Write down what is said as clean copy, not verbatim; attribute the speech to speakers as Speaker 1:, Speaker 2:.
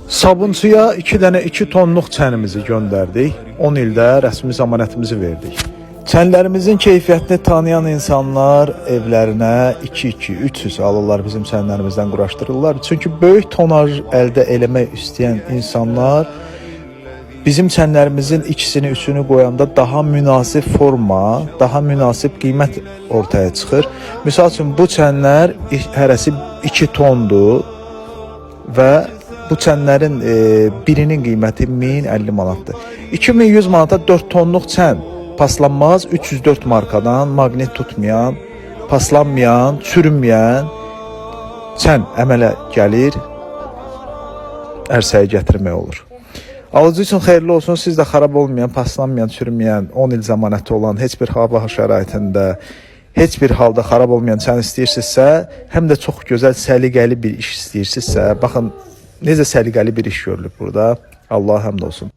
Speaker 1: Sabunçuya 2 tonluq çənimizi göndərdik. 10 ildə rəsmi zəmanətimizi verdik. Çənlərimizin keyfiyyətini tanıyan insanlar evlərinə 2-2, 300 alırlar, bizim çənlərimizdən quraşdırırlar. Çünki böyük tonaj əldə eləmək istəyən insanlar bizim çənlərimizin ikisini, üçünü qoyanda daha münasib forma, daha münasib qiymət ortaya çıxır. Misal üçün, bu çənlər hərəsi 2 tondur və bu çənlərin birinin qiyməti 1050 manatdır. 2100 manata 4 tonluq çən paslanmaz, 304 markadan maqnit tutmayan, paslanmayan, çürüməyən çən əmələ gəlir, ərsəyə gətirmək olur. Alıcı üçün xeyirli olsun, siz də xarab olmayan, paslanmayan, çürüməyən, 10 il zəmanəti olan, heç bir hava şəraitində, heç bir halda xarab olmayan çən istəyirsinizsə, həm də çox gözəl, səliqəli bir iş istəyirsinizsə, baxın, necə səliqəli bir iş görülüb burada. Allah həmd olsun.